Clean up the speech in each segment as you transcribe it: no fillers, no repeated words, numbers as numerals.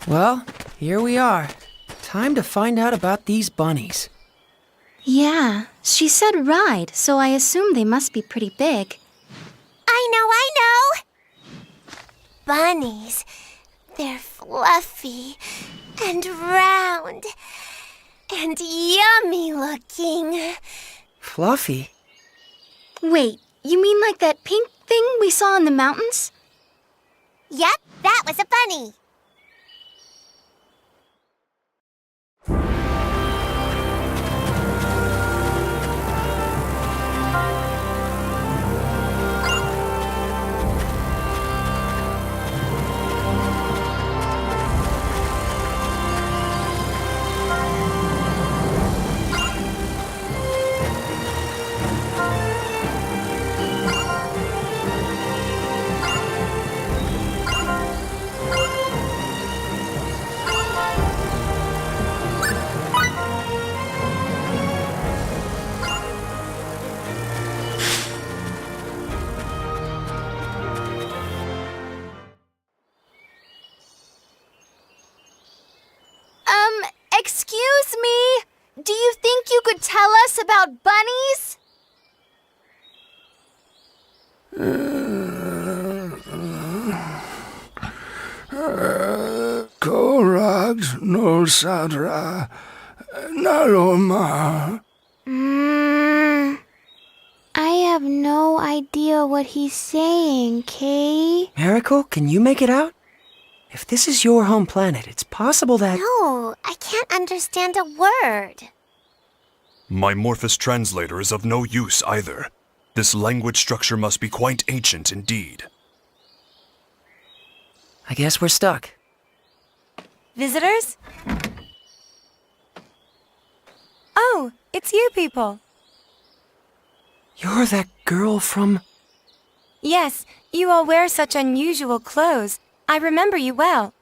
Well, here we are. Time to find out about these bunnies. Yeah, she said ride, so I assume they must be pretty big. I know! Bunnies. They're fluffy and round and yummy looking. Fluffy? Wait, you mean like that pink thing we saw in the mountains? Yep, that was a bunny. Excuse me? Do you think you could tell us about bunnies? Korax no sadra naloma. I have no idea what he's saying, Kay. Miracle, can you make it out? If this is your home planet, it's possible that... No, I can't understand a word. My Morphous translator is of no use either. This language structure must be quite ancient indeed. I guess we're stuck. Visitors? Oh, it's you people. You're that girl from... Yes, you all wear such unusual clothes. I remember you well.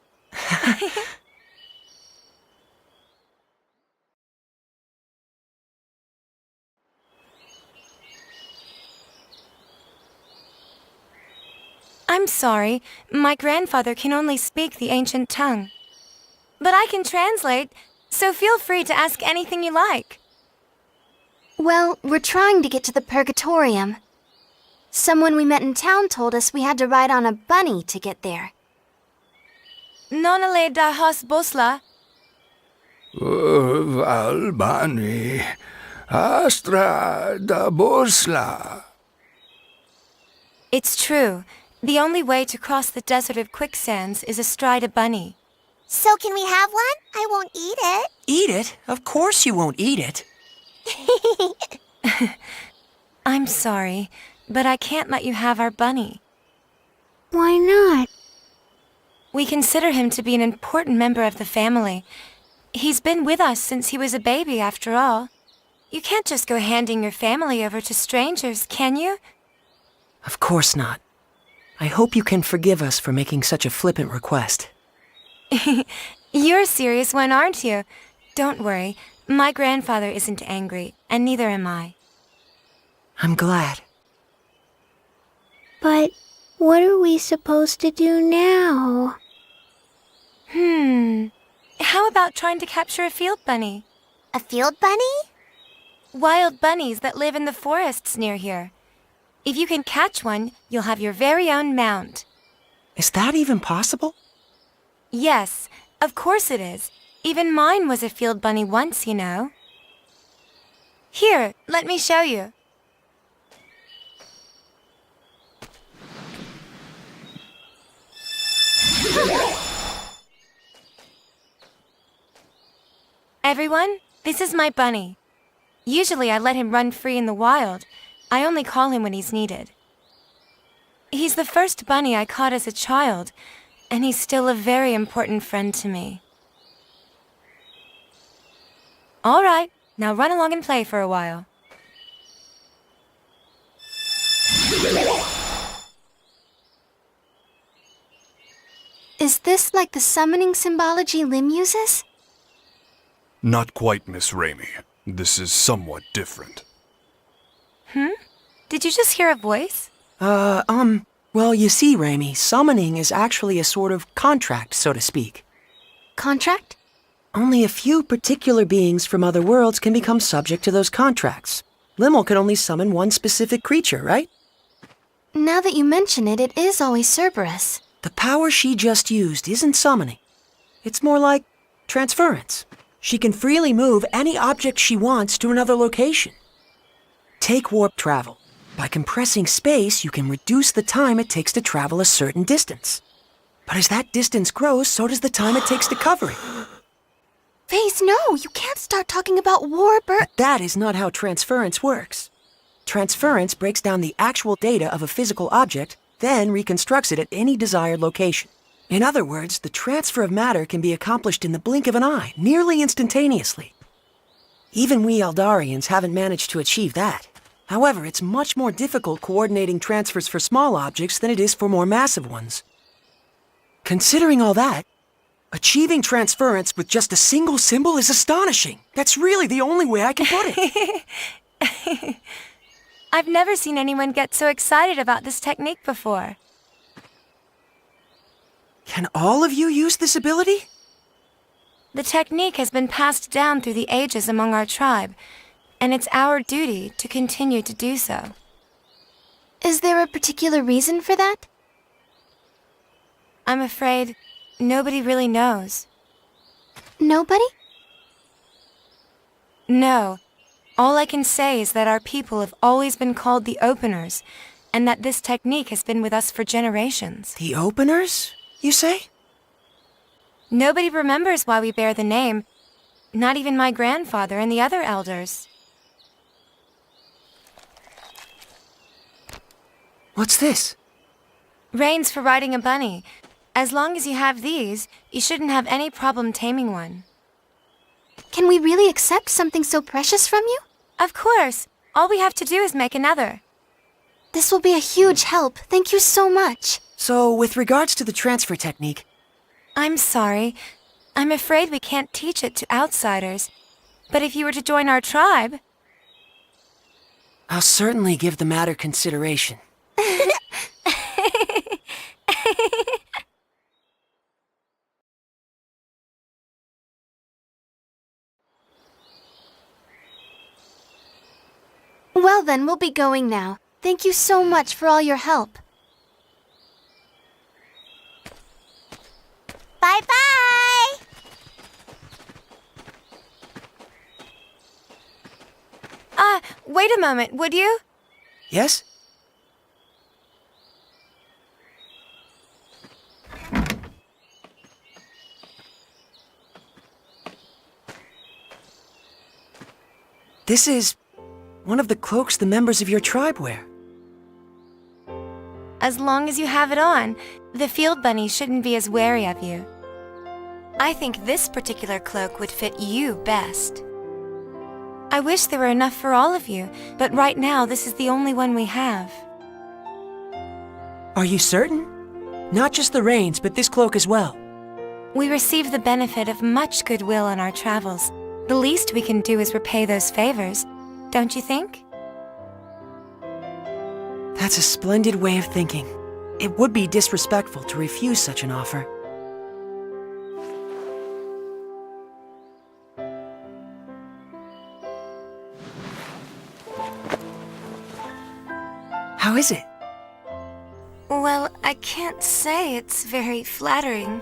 I'm sorry. My grandfather can only speak the ancient tongue. But I can translate, so feel free to ask anything you like. Well, we're trying to get to the Purgatorium. Someone we met in town told us we had to ride on a bunny to get there. Nonale da hos bosla. Valbani, Astra da Bosla. It's true. The only way to cross the desert of quicksands is astride a bunny. So can we have one? I won't eat it. Eat it? Of course you won't eat it. I'm sorry, but I can't let you have our bunny. Why not? We consider him to be an important member of the family. He's been with us since he was a baby, after all. You can't just go handing your family over to strangers, can you? Of course not. I hope you can forgive us for making such a flippant request. You're a serious one, aren't you? Don't worry. My grandfather isn't angry, and neither am I. I'm glad. But what are we supposed to do now? How about trying to capture a field bunny? A field bunny? Wild bunnies that live in the forests near here. If you can catch one, you'll have your very own mount. Is that even possible? Yes, of course it is. Even mine was a field bunny once, you know. Here, let me show you. Everyone, this is my bunny. Usually I let him run free in the wild. I only call him when he's needed. He's the first bunny I caught as a child, and he's still a very important friend to me. All right, now run along and play for a while. Is this like the summoning symbology Lim uses? Not quite, Miss Raimi. This is somewhat different. Did you just hear a voice? Well, you see, Raimi, summoning is actually a sort of contract, so to speak. Contract? Only a few particular beings from other worlds can become subject to those contracts. Limmel can only summon one specific creature, right? Now that you mention it, it is always Cerberus. The power she just used isn't summoning. It's more like transference. She can freely move any object she wants to another location. Take warp travel. By compressing space, you can reduce the time it takes to travel a certain distance. But as that distance grows, so does the time it takes to cover it. Faze, no! You can't start talking about warp or... But that is not how transference works. Transference breaks down the actual data of a physical object, then reconstructs it at any desired location. In other words, the transfer of matter can be accomplished in the blink of an eye, nearly instantaneously. Even we Eldarians haven't managed to achieve that. However, it's much more difficult coordinating transfers for small objects than it is for more massive ones. Considering all that, achieving transference with just a single symbol is astonishing. That's really the only way I can put it. I've never seen anyone get so excited about this technique before. Can all of you use this ability? The technique has been passed down through the ages among our tribe, and it's our duty to continue to do so. Is there a particular reason for that? I'm afraid nobody really knows. Nobody? No. All I can say is that our people have always been called the Openers, and that this technique has been with us for generations. The Openers, you say? Nobody remembers why we bear the name, not even my grandfather and the other elders. What's this? Reins for riding a bunny. As long as you have these, you shouldn't have any problem taming one. Can we really accept something so precious from you? Of course. All we have to do is make another. This will be a huge help. Thank you so much. So, with regards to the transfer technique, I'm sorry. I'm afraid we can't teach it to outsiders. But if you were to join our tribe... I'll certainly give the matter consideration. Well then, we'll be going now. Thank you so much for all your help. Bye-bye! Wait a moment, would you? Yes? This is one of the cloaks the members of your tribe wear. As long as you have it on, the field bunny shouldn't be as wary of you. I think this particular cloak would fit you best. I wish there were enough for all of you, but right now this is the only one we have. Are you certain? Not just the reins, but this cloak as well. We receive the benefit of much goodwill on our travels. The least we can do is repay those favors, don't you think? That's a splendid way of thinking. It would be disrespectful to refuse such an offer. How is it? Well, I can't say it's very flattering.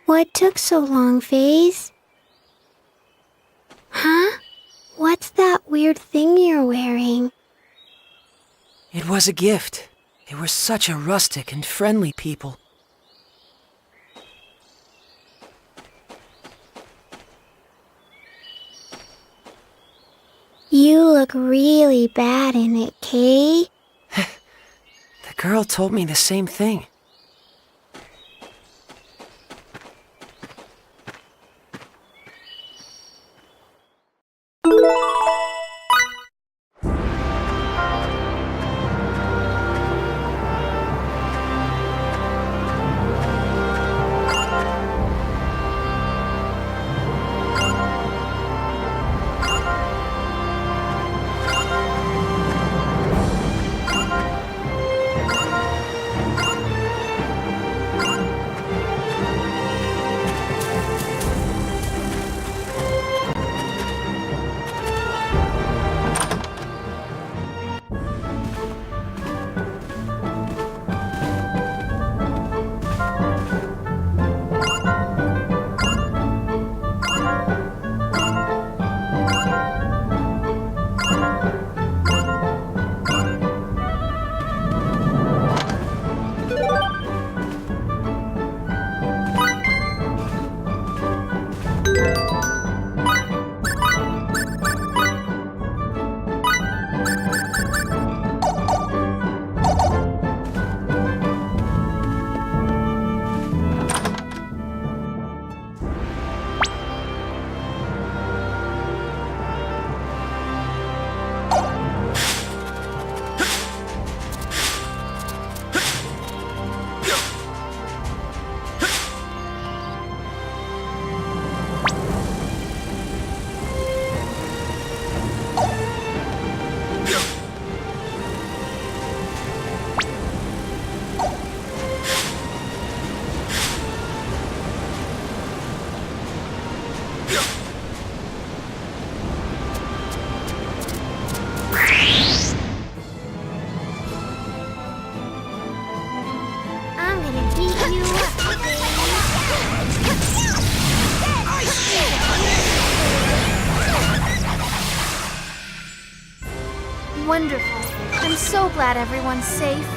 What took so long, Faze? Huh? What's that weird thing you're wearing? It was a gift. They were such a rustic and friendly people. You look really bad in it, Kay. The girl told me the same thing. I'm gonna beat you up. Wonderful. I'm so glad everyone's safe.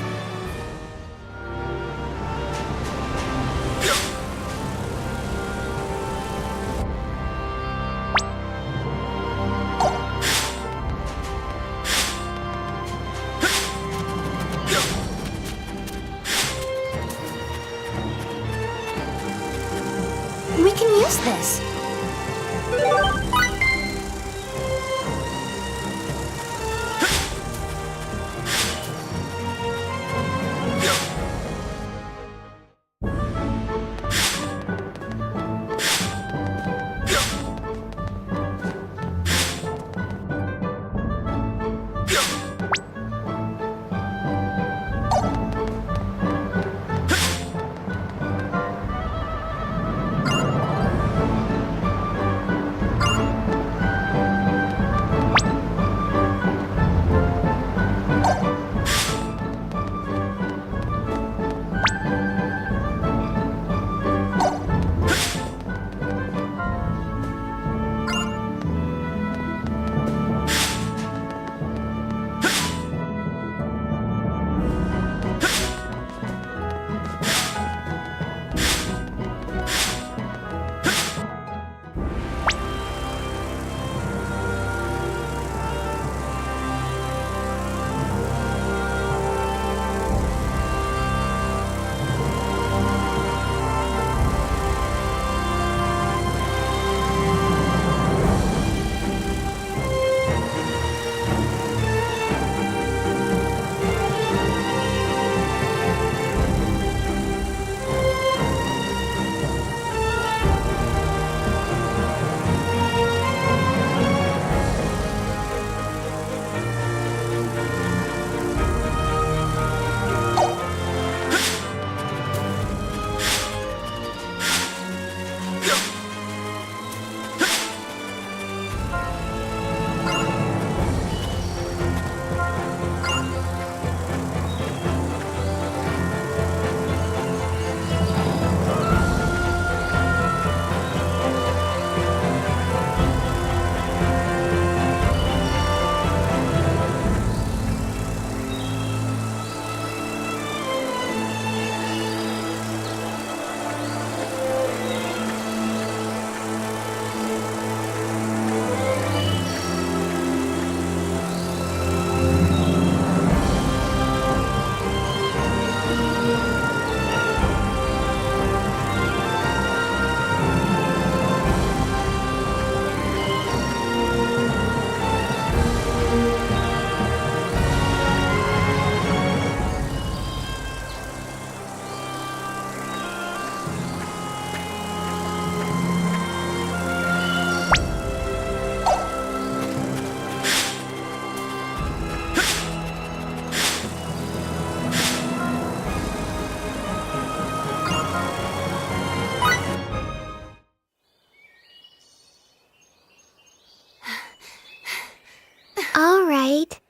We can use this.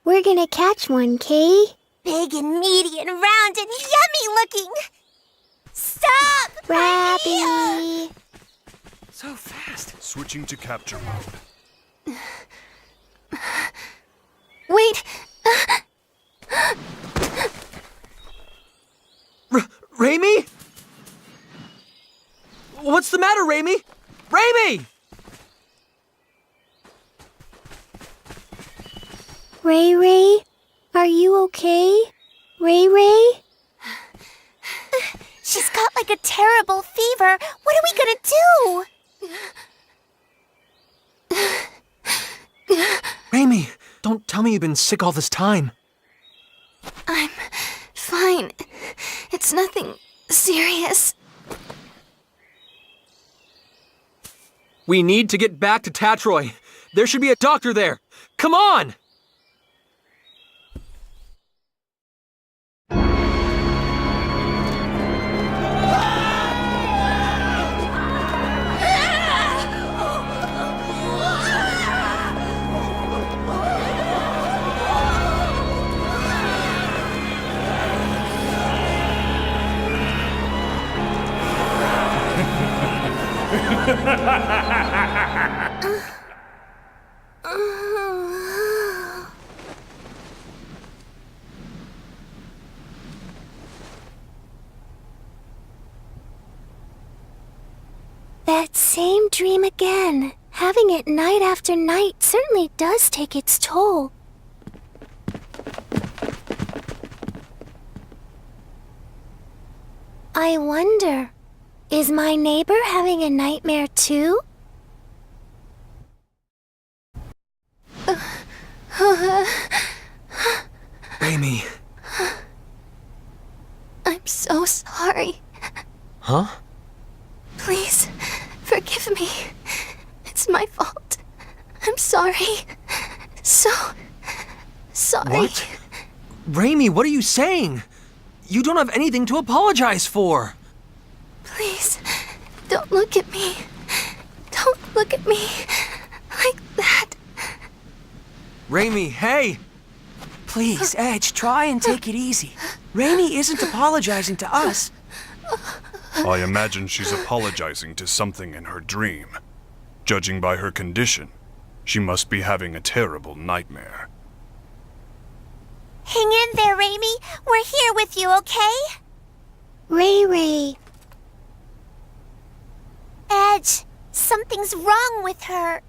We're gonna catch one, Kay. Big and meaty and round and yummy looking. Stop! Rabbit! So fast. Switching to capture mode. Wait! Raimi? What's the matter, Raimi? Raimi! Ray Ray? Are you okay? Ray Ray? She's got like a terrible fever. What are we gonna do? Raimi, don't tell me you've been sick all this time. I'm fine. It's nothing serious. We need to get back to Tatroy. There should be a doctor there. Come on! That same dream again. Having it night after night certainly does take its toll. I wonder, is my neighbor having a nightmare too? Raimi. I'm so sorry. Huh? Please, forgive me. It's my fault. I'm sorry. So sorry. What? Raimi, what are you saying? You don't have anything to apologize for. Please, don't look at me. Don't look at me like that. Raimi, hey! Please, Edge, try and take it easy. Raimi isn't apologizing to us. I imagine she's apologizing to something in her dream. Judging by her condition, she must be having a terrible nightmare. Hang in there, Raimi. We're here with you, okay? Ray Ray. Edge, something's wrong with her.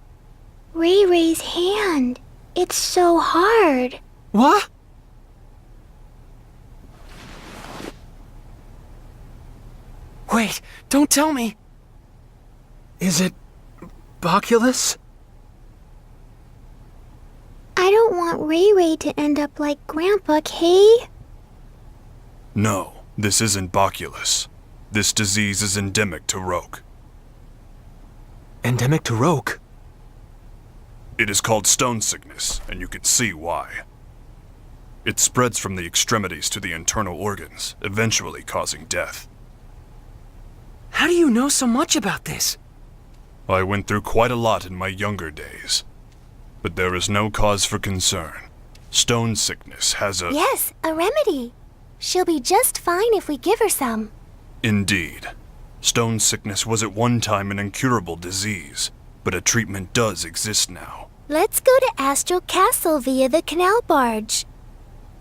Ray Ray's hand. It's so hard. What? Wait, don't tell me. Is it Boculus? I don't want Ray Ray to end up like Grandpa, Kay. No, this isn't Boculus. This disease is endemic to Roke. Endemic to Roke? It is called stone sickness, and you can see why. It spreads from the extremities to the internal organs, eventually causing death. How do you know so much about this? I went through quite a lot in my younger days. But there is no cause for concern. Stone sickness has a... Yes, a remedy. She'll be just fine if we give her some. Indeed. Stone sickness was at one time an incurable disease, but a treatment does exist now. Let's go to Astral Castle via the canal barge.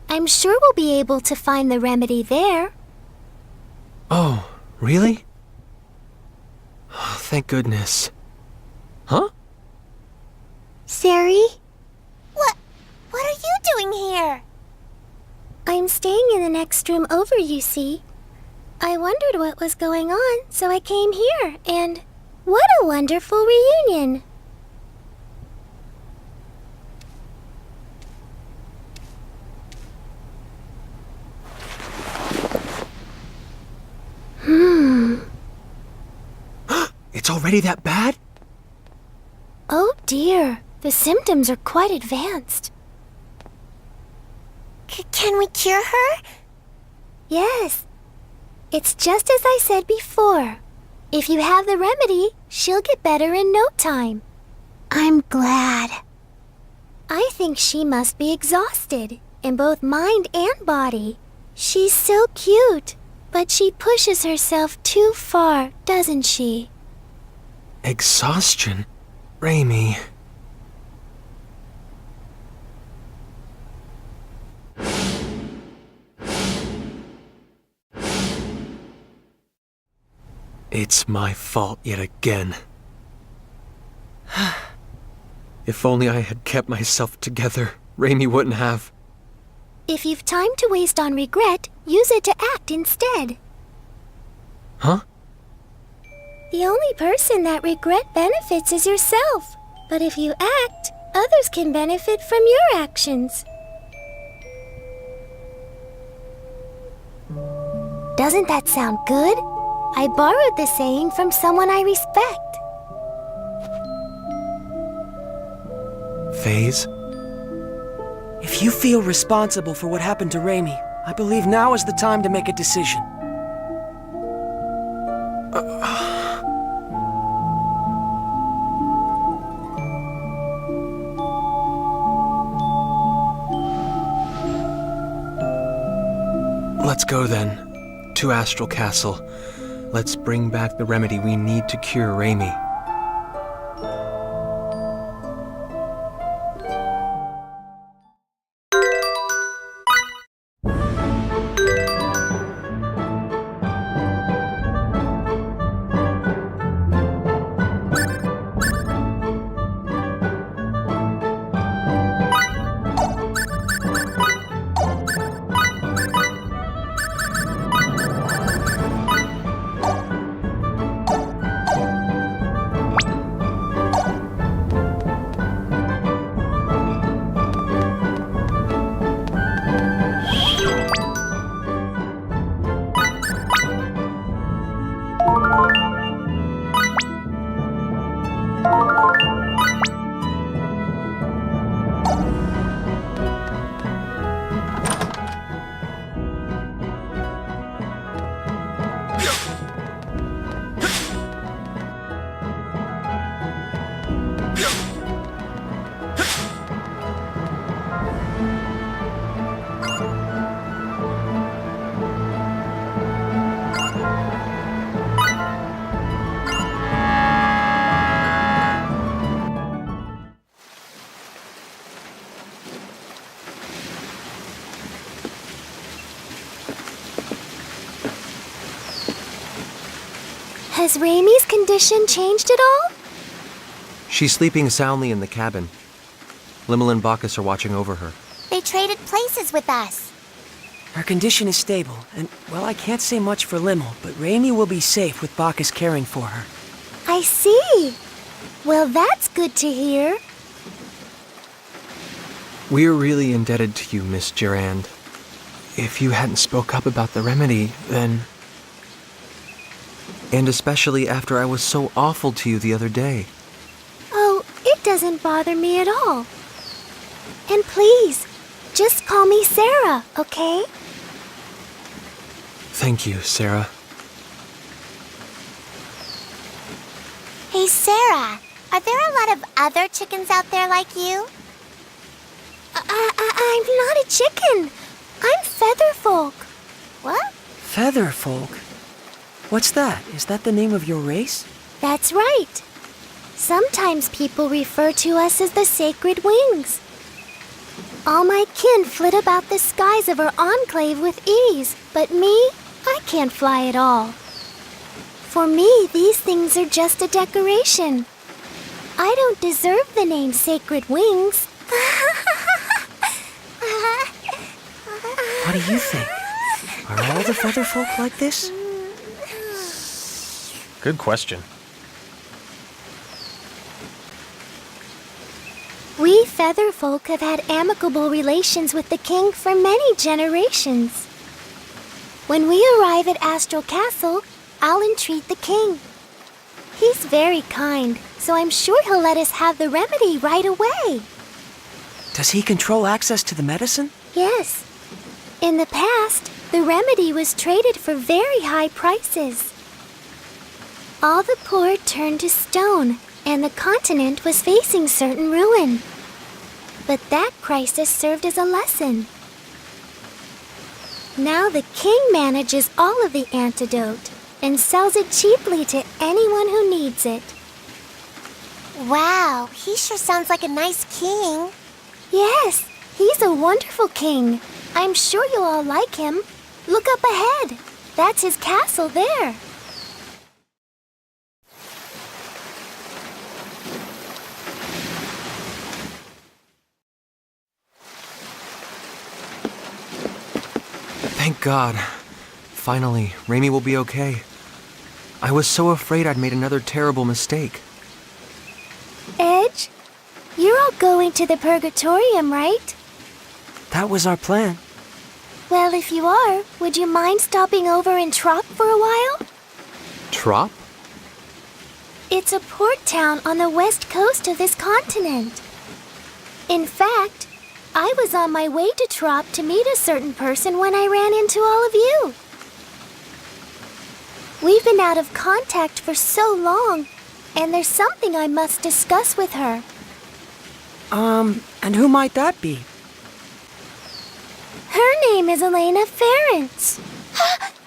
I'm sure we'll be able to find the remedy there. Oh, really? Oh, thank goodness. Huh? Sari? What are you doing here? I'm staying in the next room over, you see. I wondered what was going on, so I came here, and what a wonderful reunion! It's already that bad? Oh dear, the symptoms are quite advanced. Can we cure her? Yes. It's just as I said before. If you have the remedy, she'll get better in no time. I'm glad. I think she must be exhausted, in both mind and body. She's so cute, but she pushes herself too far, doesn't she? Exhaustion? Raimi. It's my fault yet again. If only I had kept myself together, Raimi wouldn't have. If you've time to waste on regret, use it to act instead. Huh? The only person that regret benefits is yourself. But if you act, others can benefit from your actions. Doesn't that sound good? I borrowed the saying from someone I respect. Phase? If you feel responsible for what happened to Raimi, I believe now is the time to make a decision. Let's go then. To Astral Castle. Let's bring back the remedy we need to cure Raimi. Has Raimi's condition changed at all? She's sleeping soundly in the cabin. Limmel and Bacchus are watching over her. They traded places with us. Her condition is stable, and, well, I can't say much for Limmel, but Raimi will be safe with Bacchus caring for her. I see. Well, that's good to hear. We're really indebted to you, Miss Durand. If you hadn't spoke up about the remedy, then... And especially after I was so awful to you the other day. Oh, it doesn't bother me at all. And please, just call me Sarah, okay? Thank you, Sarah. Hey, Sarah, are there a lot of other chickens out there like you? I'm not a chicken. I'm Featherfolk. What? Featherfolk? What's that? Is that the name of your race? That's right. Sometimes people refer to us as the Sacred Wings. All my kin flit about the skies of our enclave with ease, but me, I can't fly at all. For me, these things are just a decoration. I don't deserve the name Sacred Wings. What do you think? Are all the Featherfolk like this? Good question. We Featherfolk have had amicable relations with the king for many generations. When we arrive at Astral Castle, I'll entreat the king. He's very kind, so I'm sure he'll let us have the remedy right away. Does he control access to the medicine? Yes. In the past, the remedy was traded for very high prices. All the poor turned to stone, and the continent was facing certain ruin. But that crisis served as a lesson. Now the king manages all of the antidote and sells it cheaply to anyone who needs it. Wow, he sure sounds like a nice king. Yes, he's a wonderful king. I'm sure you'll all like him. Look up ahead. That's his castle there. Thank God. Finally, Raimi will be okay. I was so afraid I'd made another terrible mistake. Edge, you're all going to the Purgatorium, right? That was our plan. Well, if you are, would you mind stopping over in Trop for a while? Trop? It's a port town on the west coast of this continent. In fact, I was on my way to Trop to meet a certain person when I ran into all of you. We've been out of contact for so long, and there's something I must discuss with her. And who might that be? Her name is Elena Ference.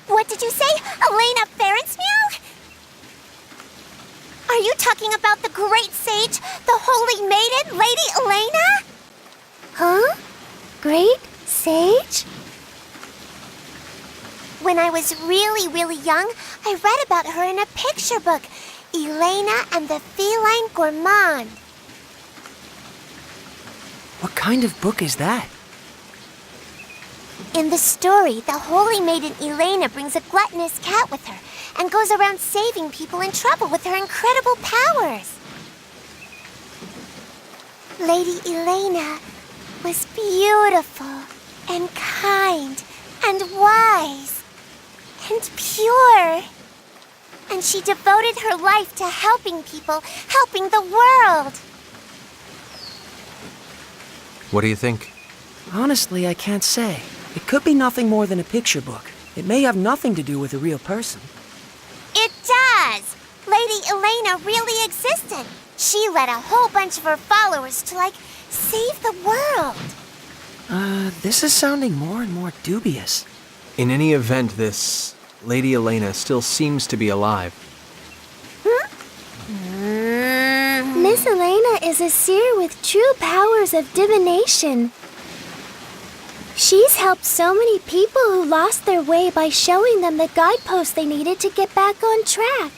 What did you say? Elena Ference, meow? Are you talking about the great sage, the holy maiden, Lady Elena? Huh? Great Sage? When I was really young, I read about her in a picture book, Elena and the Feline Gourmand. What kind of book is that? In the story, the holy maiden Elena brings a gluttonous cat with her and goes around saving people in trouble with her incredible powers. Lady Elena was beautiful and kind and wise and pure. And she devoted her life to helping people, helping the world. What do you think? Honestly, I can't say. It could be nothing more than a picture book. It may have nothing to do with a real person. It does! Lady Elena really existed. She led a whole bunch of her followers to, save the world. This is sounding more and more dubious. In any event, this Lady Elena still seems to be alive. Miss Elena is a seer with true powers of divination. She's helped so many people who lost their way by showing them the guideposts they needed to get back on track.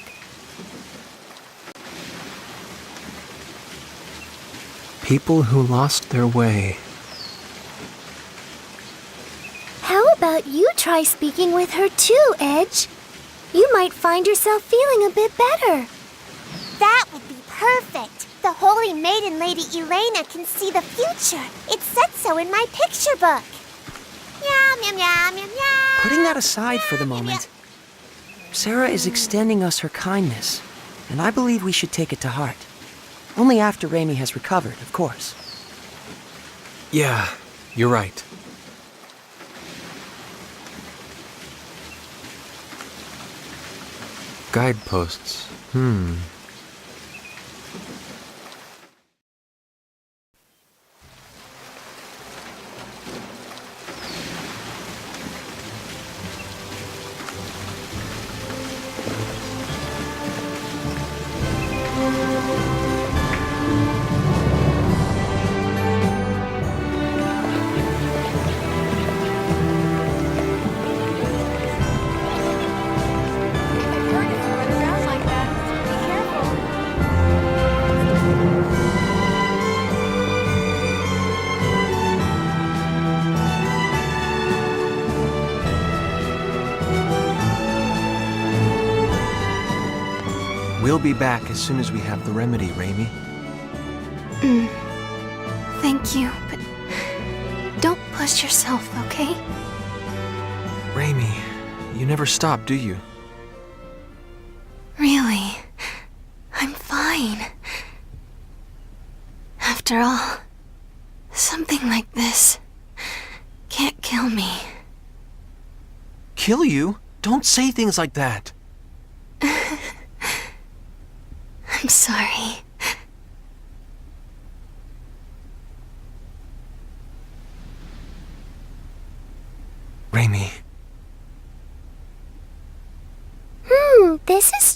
People who lost their way. How about you try speaking with her too, Edge? You might find yourself feeling a bit better. That would be perfect. The holy maiden Lady Elena can see the future. It said so in my picture book. Meow, meow, meow, meow, meow. Putting that aside for the moment, Sarah is extending us her kindness, and I believe we should take it to heart. Only after Raimi has recovered, of course. Yeah, you're right. Guideposts. We'll be back as soon as we have the remedy, Raimi. Thank you, but don't push yourself, okay? Raimi, you never stop, do you? Really, I'm fine. After all, something like this can't kill me. Kill you? Don't say things like that. I'm sorry.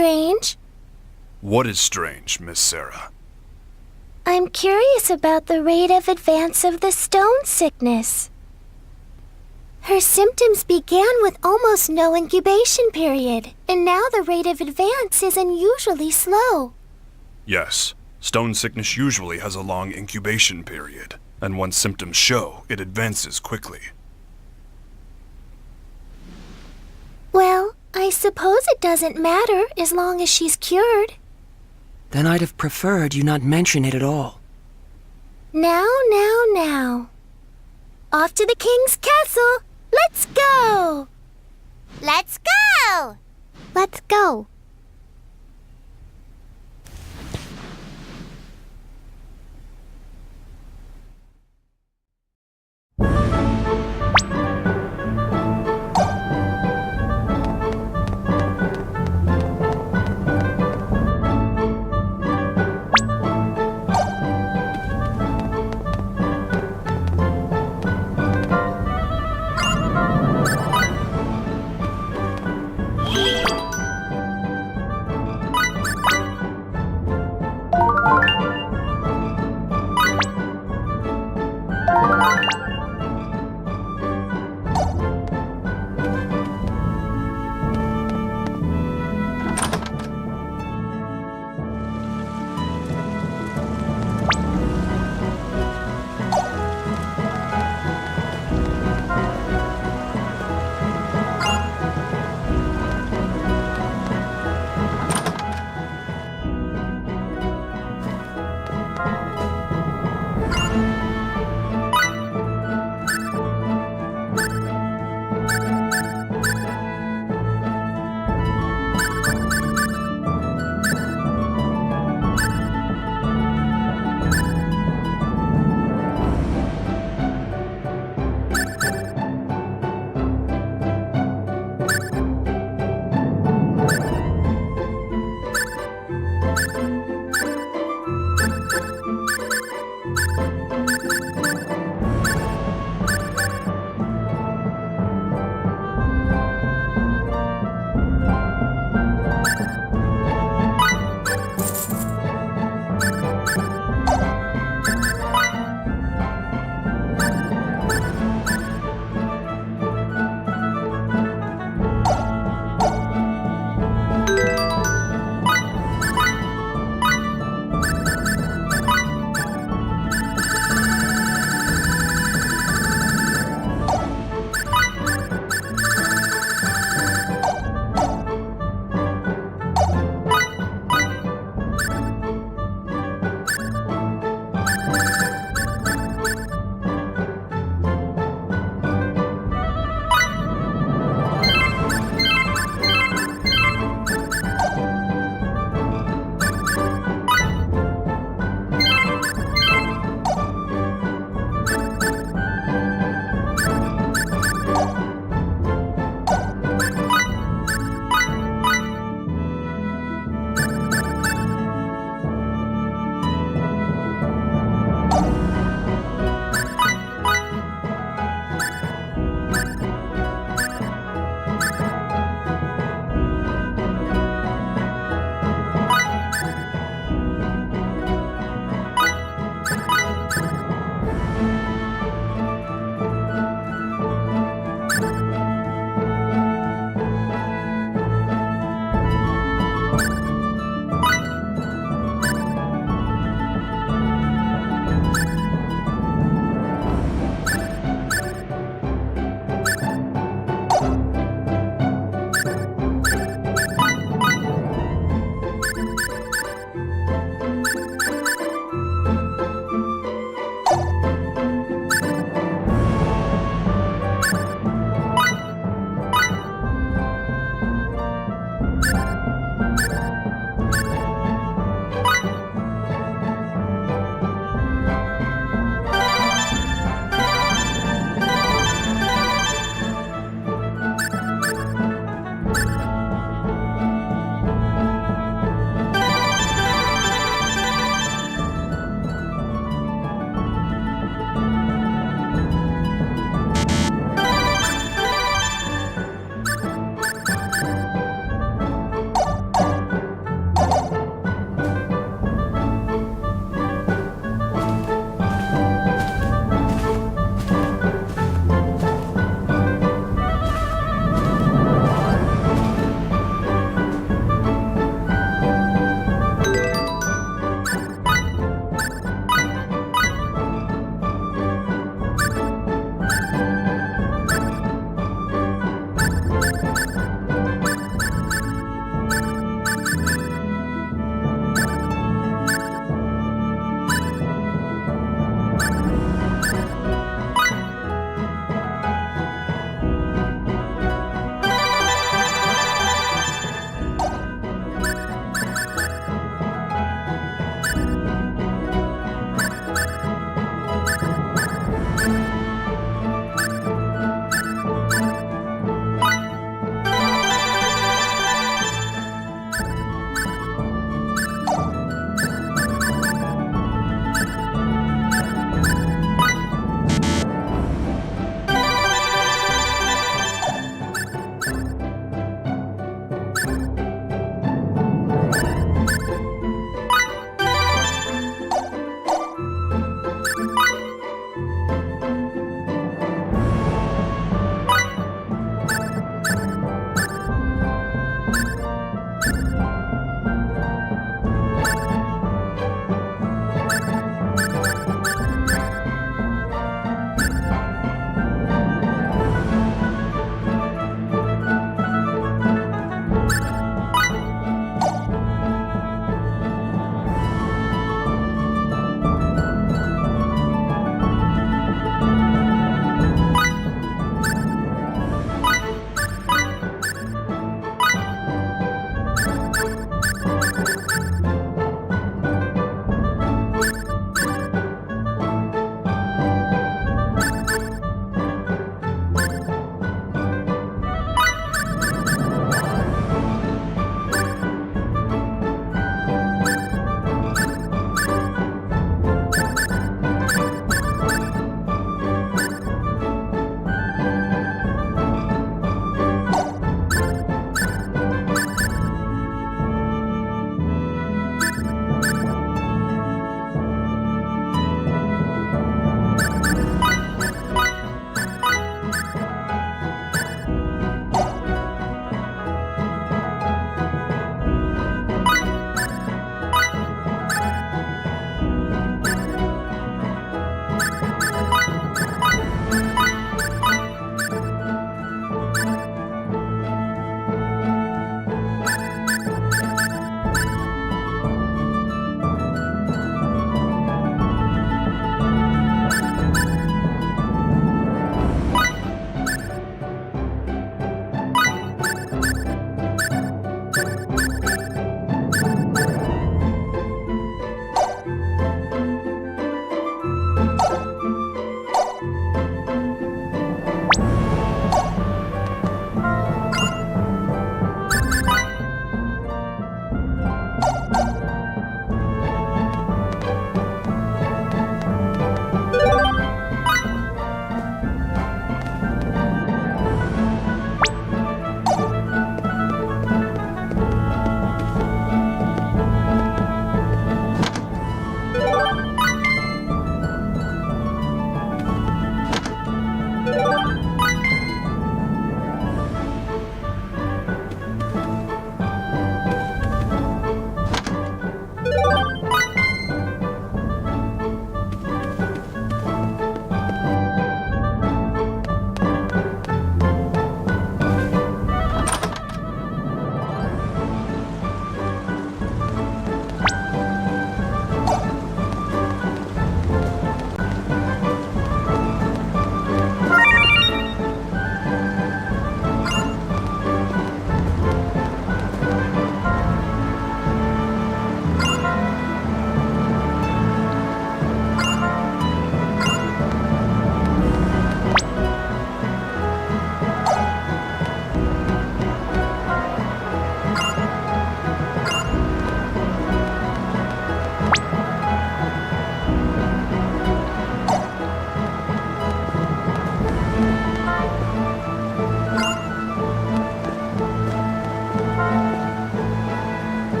strange. What is strange, Miss Sarah? I'm curious about the rate of advance of the stone sickness. Her symptoms began with almost no incubation period, and now the rate of advance is unusually slow. Yes, stone sickness usually has a long incubation period, and once symptoms show, it advances quickly. Well, I suppose it doesn't matter as long as she's cured. Then I'd have preferred you not mention it at all. Now. Off to the king's castle! Let's go! Let's go! Let's go.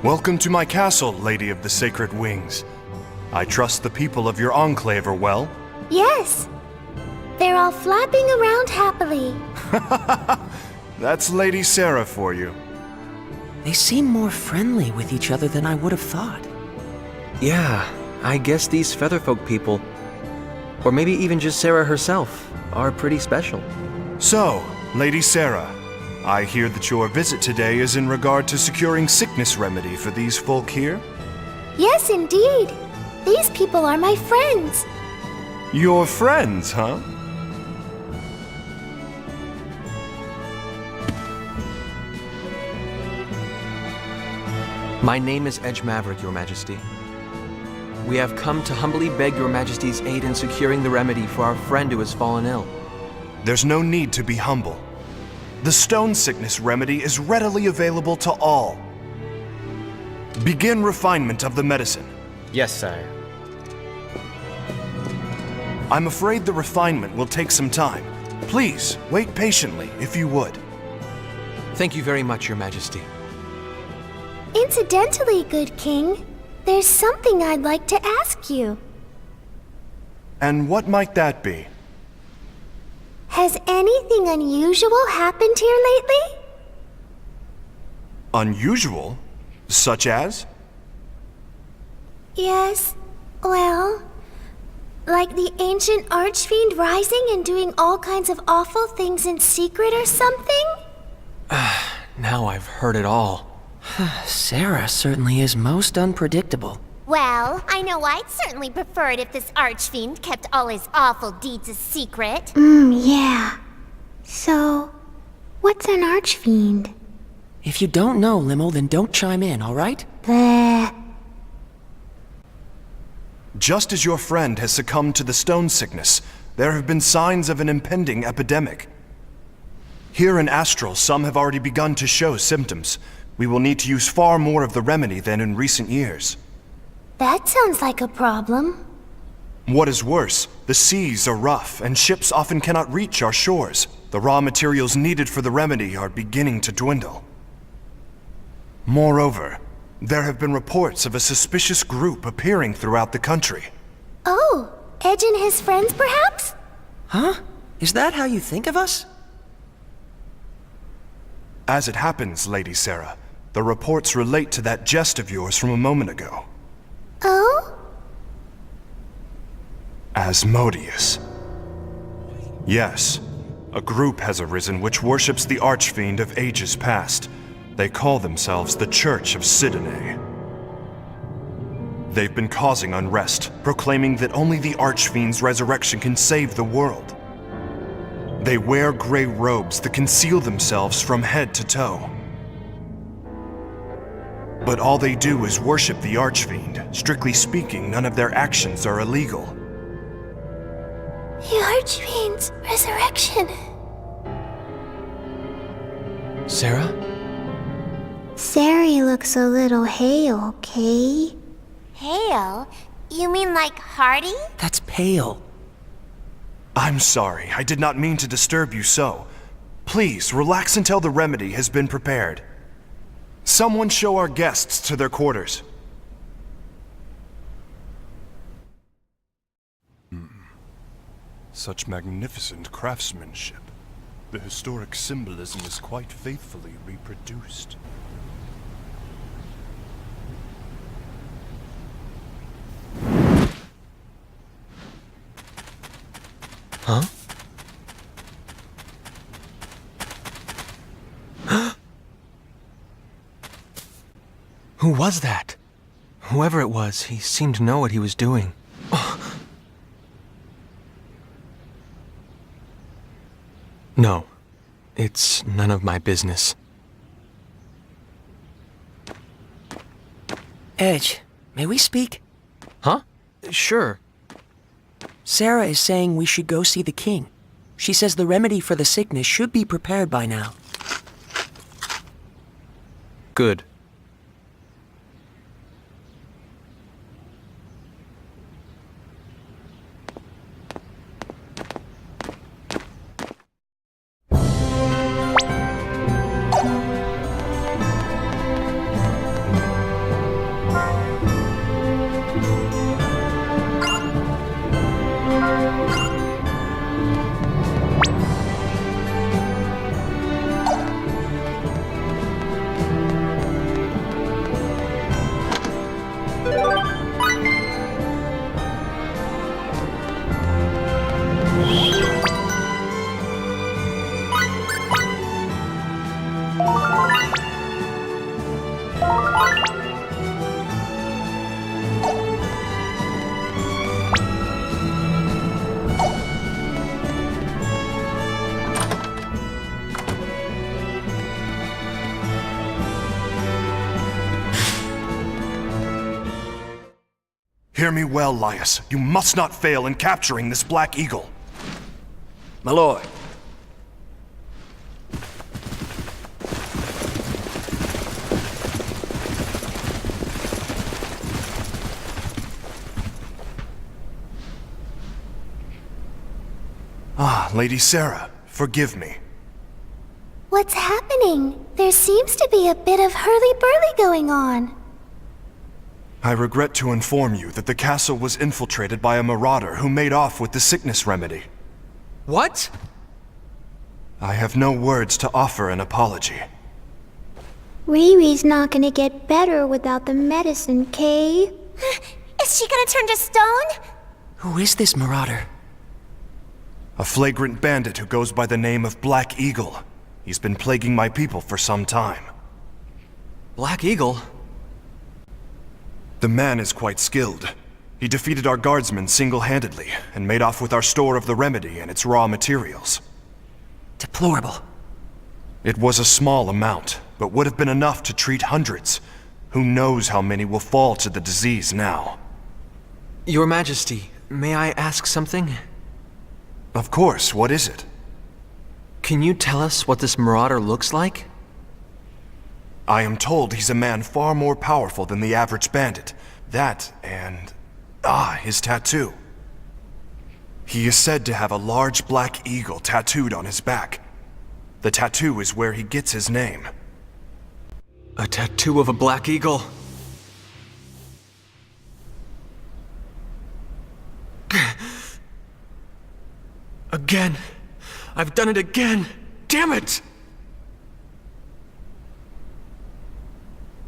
Welcome to my castle, Lady of the Sacred Wings. I trust the people of your enclave are well. Yes. They're all flapping around happily. That's Lady Sarah for you. They seem more friendly with each other than I would have thought. Yeah, I guess these Featherfolk people, or maybe even just Sarah herself, are pretty special. So, Lady Sarah, I hear that your visit today is in regard to securing sickness remedy for these folk here? Yes, indeed. These people are my friends. Your friends, huh? My name is Edge Maverick, Your Majesty. We have come to humbly beg Your Majesty's aid in securing the remedy for our friend who has fallen ill. There's no need to be humble. The stone sickness remedy is readily available to all. Begin refinement of the medicine. Yes, sire. I'm afraid the refinement will take some time. Please, wait patiently, if you would. Thank you very much, Your Majesty. Incidentally, good king, there's something I'd like to ask you. And what might that be? Has anything unusual happened here lately? Unusual? Such as? Yes, well, like the ancient archfiend rising and doing all kinds of awful things in secret or something? Now I've heard it all. Sarah certainly is most unpredictable. Well, I know I'd certainly prefer it if this archfiend kept all his awful deeds a secret. Yeah. So, what's an archfiend? If you don't know, Limo, then don't chime in, all right? Bleh. Just as your friend has succumbed to the stone sickness, there have been signs of an impending epidemic. Here in Astral, some have already begun to show symptoms. We will need to use far more of the remedy than in recent years. That sounds like a problem. What is worse, the seas are rough, and ships often cannot reach our shores. The raw materials needed for the remedy are beginning to dwindle. Moreover, there have been reports of a suspicious group appearing throughout the country. Oh, Edge and his friends, perhaps? Huh? Is that how you think of us? As it happens, Lady Sarah, the reports relate to that jest of yours from a moment ago. Oh? Asmodeus. Yes, a group has arisen which worships the Archfiend of ages past. They call themselves the Church of Sidene. They've been causing unrest, proclaiming that only the Archfiend's resurrection can save the world. They wear gray robes that conceal themselves from head to toe. But all they do is worship the Archfiend. Strictly speaking, none of their actions are illegal. The Archfiend's resurrection. Sarah? Sari looks a little hale, okay? Hale? You mean like Hardy? That's pale. I'm sorry, I did not mean to disturb you so. Please, relax until the remedy has been prepared. Someone show our guests to their quarters. Such magnificent craftsmanship. The historic symbolism is quite faithfully reproduced. Huh? Who was that? Whoever it was, he seemed to know what he was doing. No, it's none of my business. Edge, may we speak? Huh? Sure. Sarah is saying we should go see the king. She says the remedy for the sickness should be prepared by now. Good. Hear me well, Laius. You must not fail in capturing this Black Eagle. My lord. Ah, Lady Sarah, forgive me. What's happening? There seems to be a bit of hurly-burly going on. I regret to inform you that the castle was infiltrated by a marauder who made off with the sickness remedy. What? I I have no words to offer an apology. Riri's not gonna get better without the medicine, Kay. Is she gonna turn to stone? Who is this marauder? A flagrant bandit who goes by the name of Black Eagle. He's been plaguing my people for some time. Black Eagle? The man is quite skilled. He defeated our guardsmen single-handedly and made off with our store of the remedy and its raw materials. Deplorable. It was a small amount, but would have been enough to treat hundreds. Who knows how many will fall to the disease now? Your Majesty, may I ask something? Of course, what is it? Can you tell us what this marauder looks like? I am told he's a man far more powerful than the average bandit. That and... his tattoo. He is said to have a large black eagle tattooed on his back. The tattoo is where he gets his name. A tattoo of a Black Eagle? Again! I've done it again! Damn it!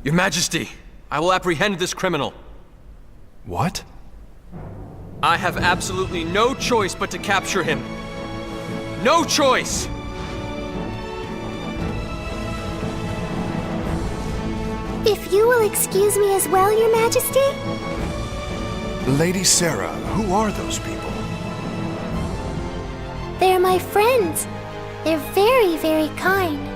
Your Majesty, I will apprehend this criminal. What? I have absolutely no choice but to capture him. No choice! If you will excuse me as well, Your Majesty? Lady Sarah, who are those people? They're my friends. They're very, very kind.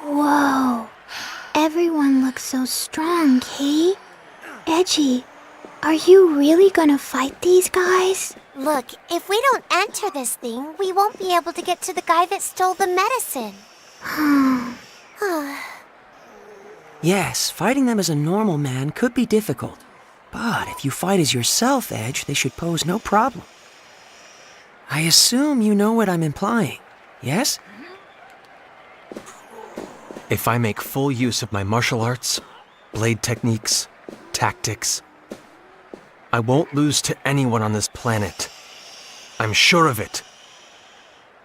Whoa. Everyone looks so strong, Kate. Edgy, are you really gonna fight these guys? Look, if we don't enter this thing, we won't be able to get to the guy that stole the medicine. Yes, fighting them as a normal man could be difficult. But if you fight as yourself, Edge, they should pose no problem. I assume you know what I'm implying, yes? If I make full use of my martial arts, blade techniques, tactics, I won't lose to anyone on this planet. I'm sure of it.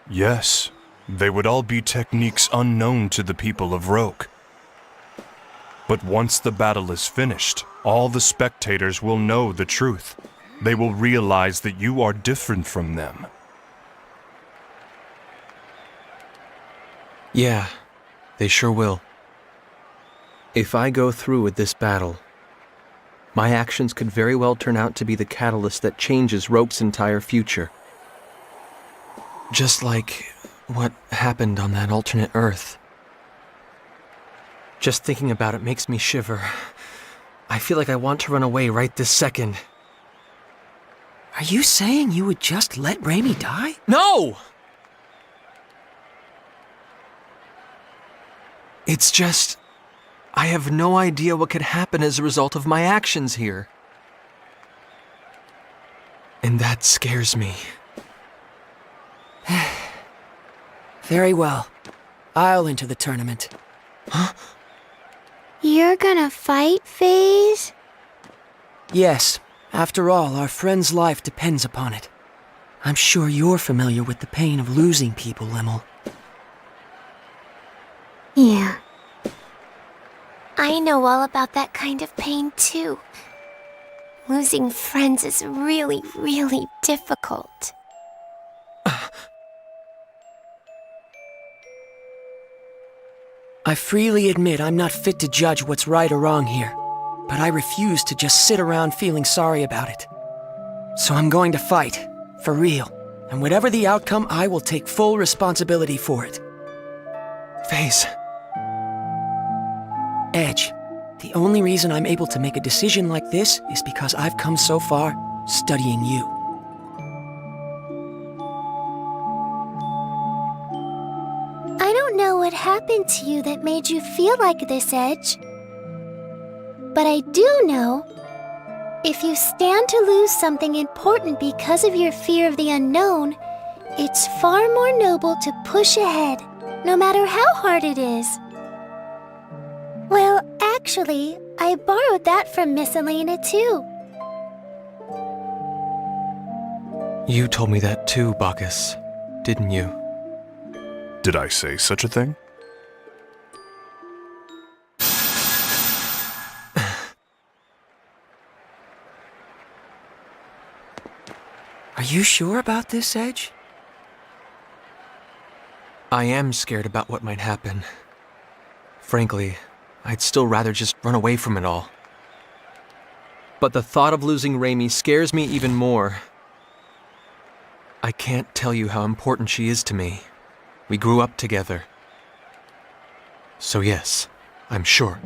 Yes, they would all be techniques unknown to the people of Roke. But once the battle is finished, all the spectators will know the truth. They will realize that you are different from them. Yeah, they sure will. If I go through with this battle, my actions could very well turn out to be the catalyst that changes Roke's entire future. Just like what happened on that alternate Earth. Just thinking about it makes me shiver. I feel like I want to run away right this second. Are you saying you would just let Raimi die? No! It's just, I have no idea what could happen as a result of my actions here. And that scares me. Very well. I'll enter the tournament. Huh? You're gonna fight, FaZe? Yes. After all, our friend's life depends upon it. I'm sure you're familiar with the pain of losing people, Lemel. Yeah. I know all about that kind of pain, too. Losing friends is really, really difficult. I freely admit I'm not fit to judge what's right or wrong here, but I refuse to just sit around feeling sorry about it. So I'm going to fight, for real, and whatever the outcome, I will take full responsibility for it. FaZe. Edge, the only reason I'm able to make a decision like this is because I've come so far studying you. I don't know what happened to you that made you feel like this, Edge. But I do know, if you stand to lose something important because of your fear of the unknown, it's far more noble to push ahead, no matter how hard it is. Well, actually, I borrowed that from Miss Elena, too. You told me that too, Bacchus, didn't you? Did I say such a thing? Are you sure about this, Edge? I am scared about what might happen. Frankly, I'd still rather just run away from it all. But the thought of losing Raimi scares me even more. I can't tell you how important she is to me. We grew up together. So yes, I'm sure.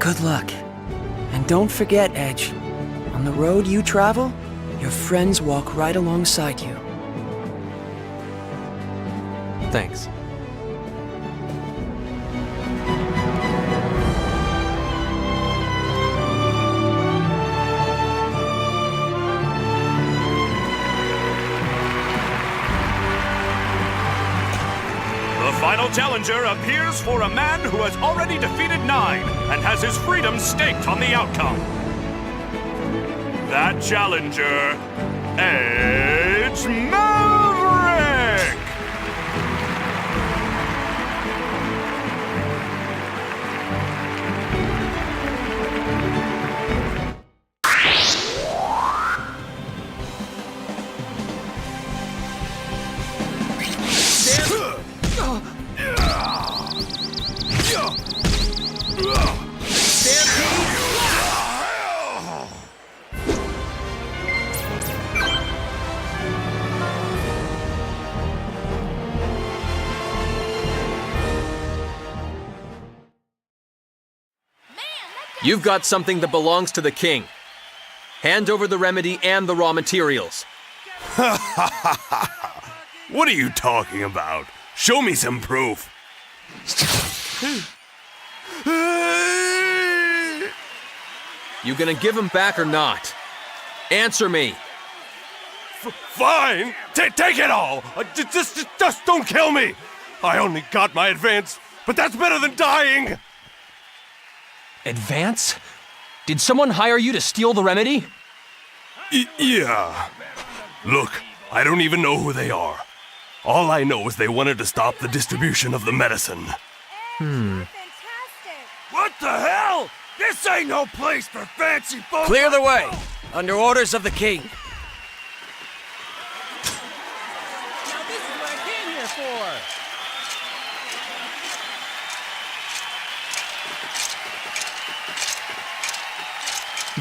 Good luck. And don't forget, Edge, on the road you travel, your friends walk right alongside you. Thanks. The final challenger appears for a man who has already defeated 9 and has his freedom staked on the outcome. That challenger, Edge Maverick! You've got something that belongs to the king. Hand over the remedy and the raw materials. What are you talking about? Show me some proof. You gonna give him back or not? Answer me. Fine! Take it all! Just don't kill me! I only got my advance, but that's better than dying! Advance? Did someone hire you to steal the remedy? Yeah. Look, I don't even know who they are. All I know is they wanted to stop the distribution of the medicine. What the hell? This ain't no place for fancy folks! Clear the way! Under orders of the king. Now this is what I came here for!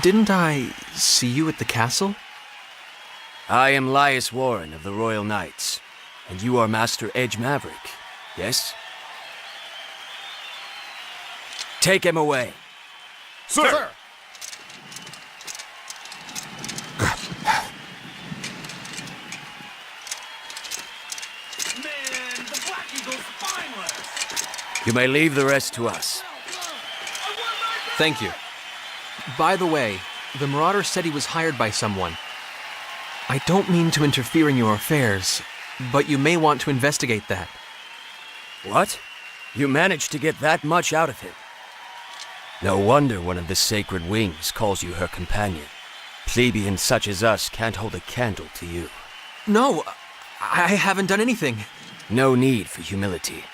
Didn't I see you at the castle? I am Lias Warren of the Royal Knights, and you are Master Edge Maverick, yes? Take him away. Sir! Man, the Black Eagle's spineless! You may leave the rest to us. Thank you. By the way, the Marauder said he was hired by someone. I don't mean to interfere in your affairs, but you may want to investigate that. What? You managed to get that much out of him? No wonder one of the Sacred Wings calls you her companion. Plebeians such as us can't hold a candle to you. No, I haven't done anything. No need for humility.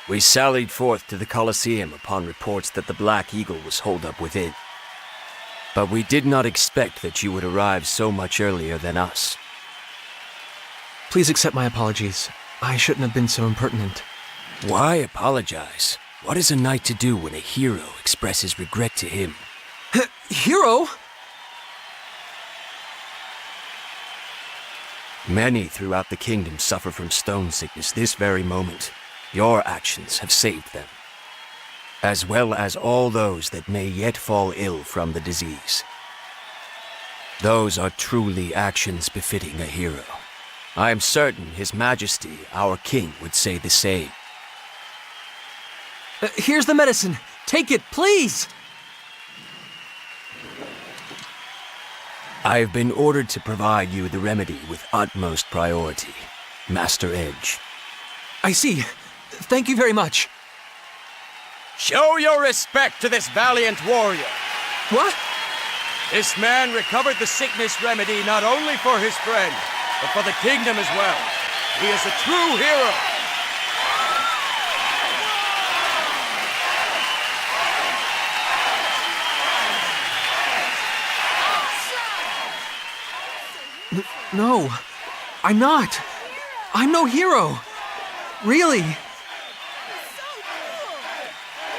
We sallied forth to the Colosseum upon reports that the Black Eagle was holed up within. But we did not expect that you would arrive so much earlier than us. Please accept my apologies. I shouldn't have been so impertinent. Why apologize? What is a knight to do when a hero expresses regret to him? Hero? Many throughout the kingdom suffer from stone sickness this very moment. Your actions have saved them, as well as all those that may yet fall ill from the disease. Those are truly actions befitting a hero. I am certain His Majesty, our king, would say the same. Here's the medicine. Take it, please! I have been ordered to provide you the remedy with utmost priority, Master Edge. I see. Thank you very much. Show your respect to this valiant warrior. What? This man recovered the sickness remedy not only for his friend, but for the kingdom as well. He is a true hero. No, I'm not. I'm no hero. Really.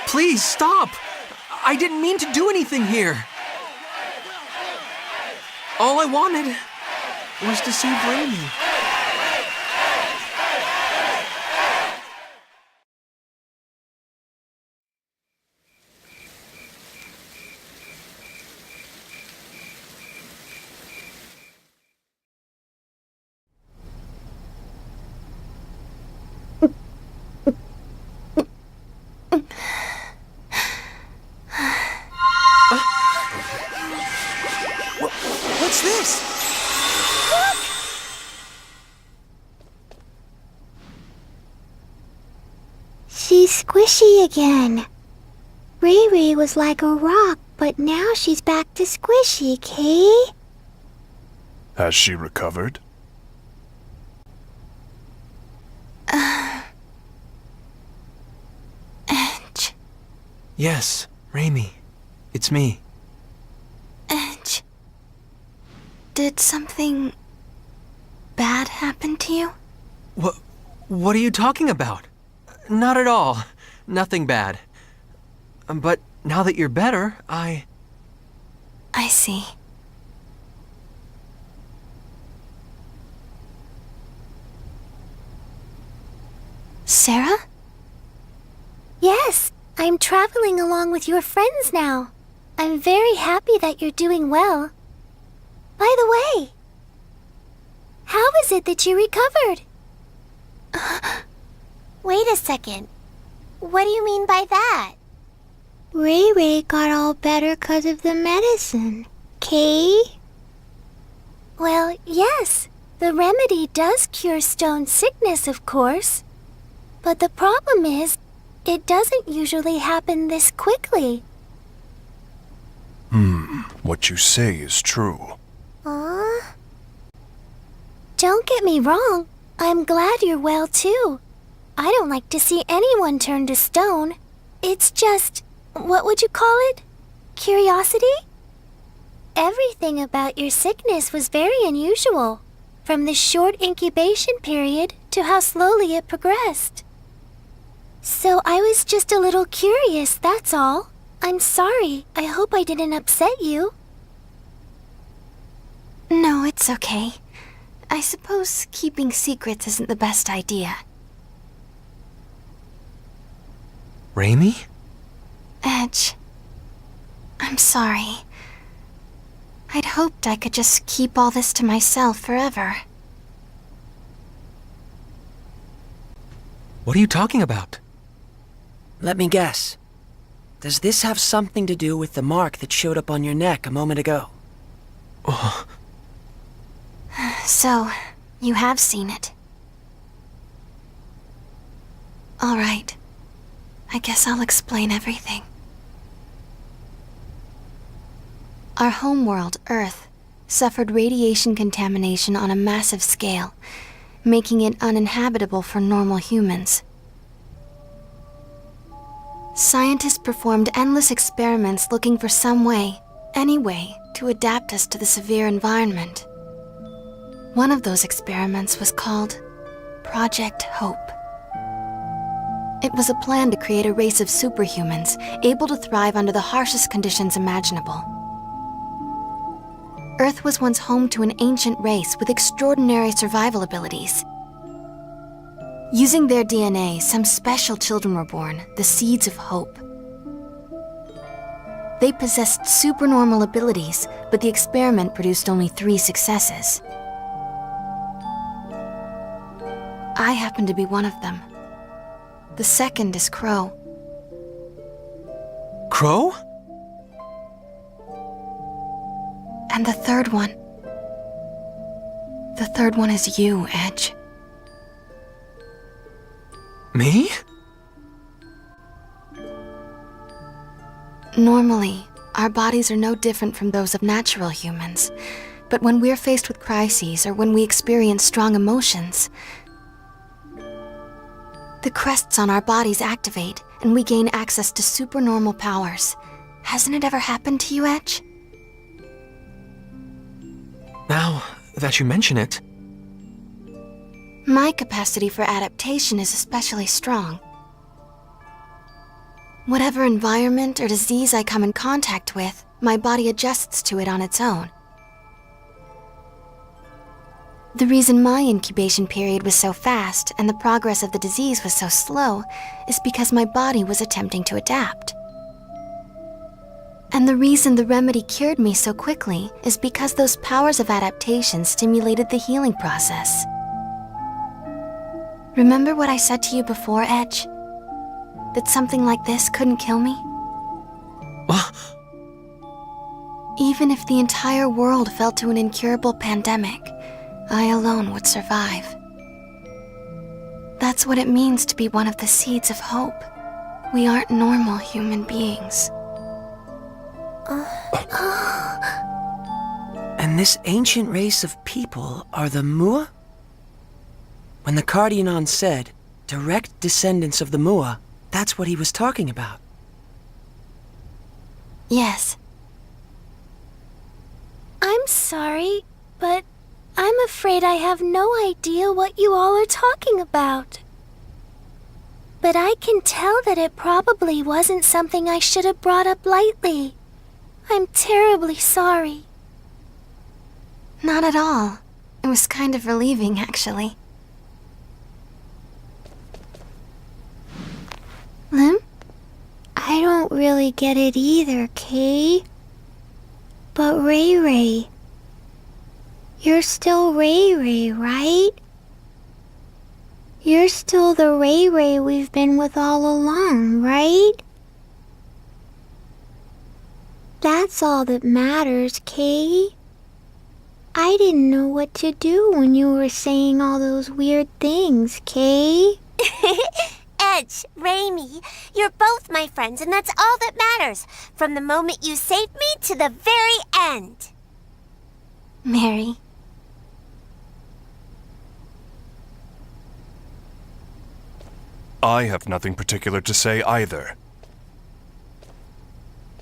Please stop. I didn't mean to do anything here. All I wanted was to save Rainy. What's this? She's squishy again. Ray was like a rock, but now she's back to squishy, Kay? Has she recovered? Edge. Yes, Raimi. It's me. Edge. Did something bad happen to you? What are you talking about? Not at all. Nothing bad. But now that you're better, I see. Sarah? Yes, I'm traveling along with your friends now. I'm very happy that you're doing well. By the way, how is it that you recovered? Wait a second. What do you mean by that? Ray Ray got all better 'cause of the medicine. Kay? Well, yes. The remedy does cure stone sickness, of course. But the problem is, it doesn't usually happen this quickly. What you say is true. Don't get me wrong. I'm glad you're well, too. I don't like to see anyone turn to stone. It's just, what would you call it? Curiosity? Everything about your sickness was very unusual, from the short incubation period to how slowly it progressed. So I was just a little curious, that's all. I'm sorry. I hope I didn't upset you. No, it's okay. I suppose keeping secrets isn't the best idea. Raimi? Edge, I'm sorry. I'd hoped I could just keep all this to myself forever. What are you talking about? Let me guess. Does this have something to do with the mark that showed up on your neck a moment ago? Oh. So, you have seen it. All right. I guess I'll explain everything. Our homeworld, Earth, suffered radiation contamination on a massive scale, making it uninhabitable for normal humans. Scientists performed endless experiments looking for some way, any way, to adapt us to the severe environment. One of those experiments was called Project Hope. It was a plan to create a race of superhumans able to thrive under the harshest conditions imaginable. Earth was once home to an ancient race with extraordinary survival abilities. Using their DNA, some special children were born, the seeds of hope. They possessed supernormal abilities, but the experiment produced only 3 successes. I happen to be one of them. The second is Crow. Crow? And the third one. The third one is you, Edge. Me? Normally, our bodies are no different from those of natural humans. But when we're faced with crises or when we experience strong emotions, the crests on our bodies activate and we gain access to supernormal powers. Hasn't it ever happened to you, Edge? Now that you mention it. My capacity for adaptation is especially strong. Whatever environment or disease I come in contact with, my body adjusts to it on its own. The reason my incubation period was so fast and the progress of the disease was so slow is because my body was attempting to adapt. And the reason the remedy cured me so quickly is because those powers of adaptation stimulated the healing process. Remember what I said to you before, Edge? That something like this couldn't kill me? Even if the entire world fell to an incurable pandemic, I alone would survive. That's what it means to be one of the seeds of hope. We aren't normal human beings. And this ancient race of people are the Mua? When the Cardionon said, direct descendants of the Mua, that's what he was talking about. Yes. I'm sorry, but I'm afraid I have no idea what you all are talking about. But I can tell that it probably wasn't something I should have brought up lightly. I'm terribly sorry. Not at all. It was kind of relieving, actually. Lim? don't really get it either, Kay. But Ray Ray, you're still Ray Ray, right? You're still the Ray Ray we've been with all along, right? That's all that matters, Kay. I didn't know what to do when you were saying all those weird things, Kay. Edge, Raimi, you're both my friends, and that's all that matters. From the moment you saved me to the very end. Mary. I have nothing particular to say either.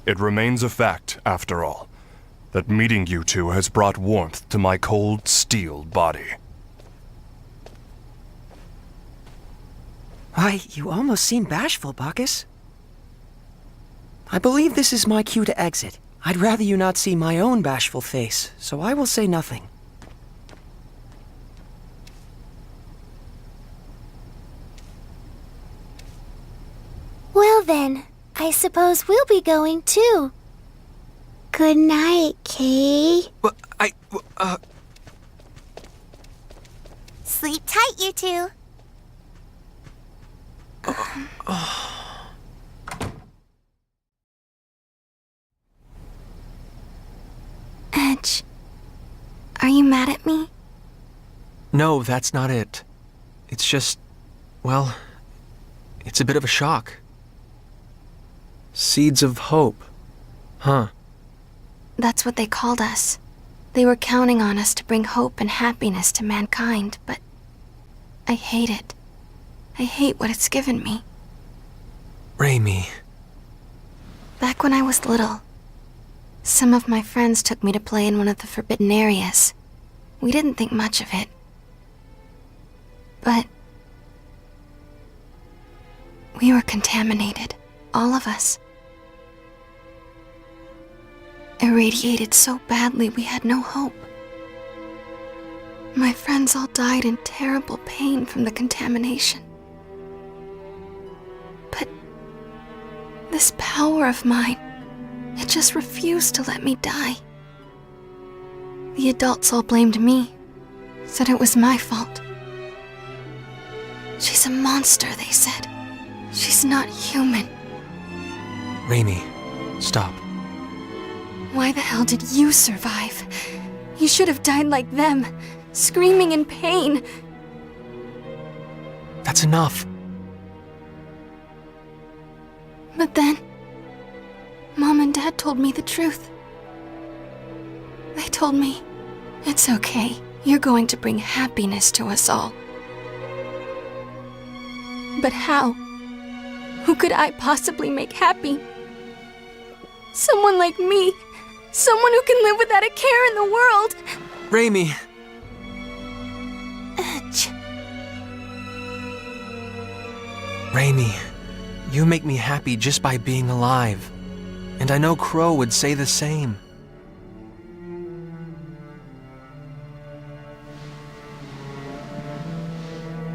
It remains a fact, after all, that meeting you two has brought warmth to my cold, steel body. Why, you almost seem bashful, Bacchus. I believe this is my cue to exit. I'd rather you not see my own bashful face, so I will say nothing. Well then, I suppose we'll be going too. Good night, Kay. Sleep tight, you two. Edge, are you mad at me? No, that's not it. It's just, well, it's a bit of a shock. Seeds of hope. Huh. That's what they called us. They were counting on us to bring hope and happiness to mankind, but I hate it. I hate what it's given me. Raimi. Back when I was little, some of my friends took me to play in one of the forbidden areas. We didn't think much of it. But we were contaminated, all of us. Irradiated so badly we had no hope. My friends all died in terrible pain from the contamination. But this power of mine, it just refused to let me die. The adults all blamed me, said it was my fault. She's a monster, they said. She's not human. Raimi, stop. Why the hell did you survive? You should have died like them, screaming in pain. That's enough. But then, Mom and Dad told me the truth. They told me, it's okay, you're going to bring happiness to us all. But how? Who could I possibly make happy? Someone like me. Someone who can live without a care in the world. Raimi. Edge. Raimi, you make me happy just by being alive. And I know Crow would say the same.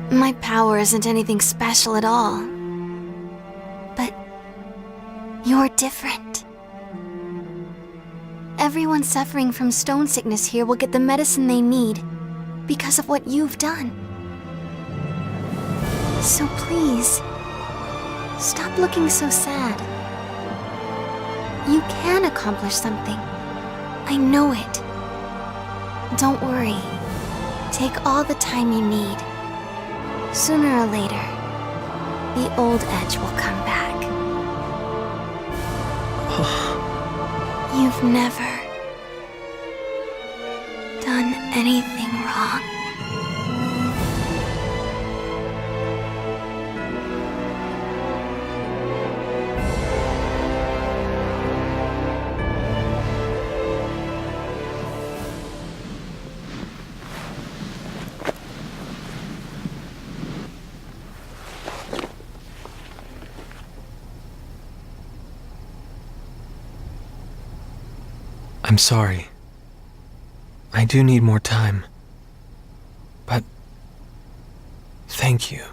My power isn't anything special at all. But you're different. Everyone suffering from stone sickness here will get the medicine they need because of what you've done. So please, stop looking so sad. You can accomplish something. I know it. Don't worry. Take all the time you need. Sooner or later, the old Edge will come back. You've never done anything wrong. I'm sorry. I do need more time. But thank you.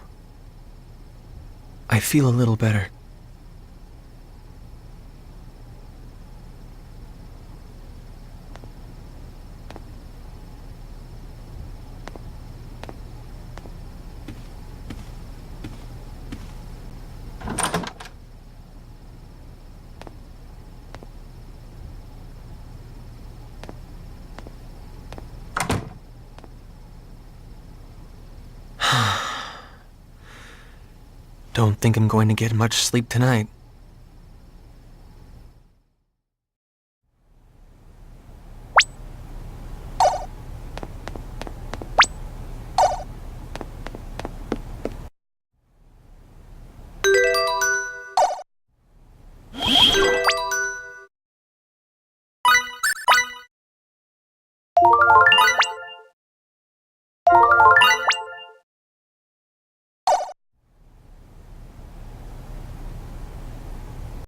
I feel a little better. Don't think I'm going to get much sleep tonight.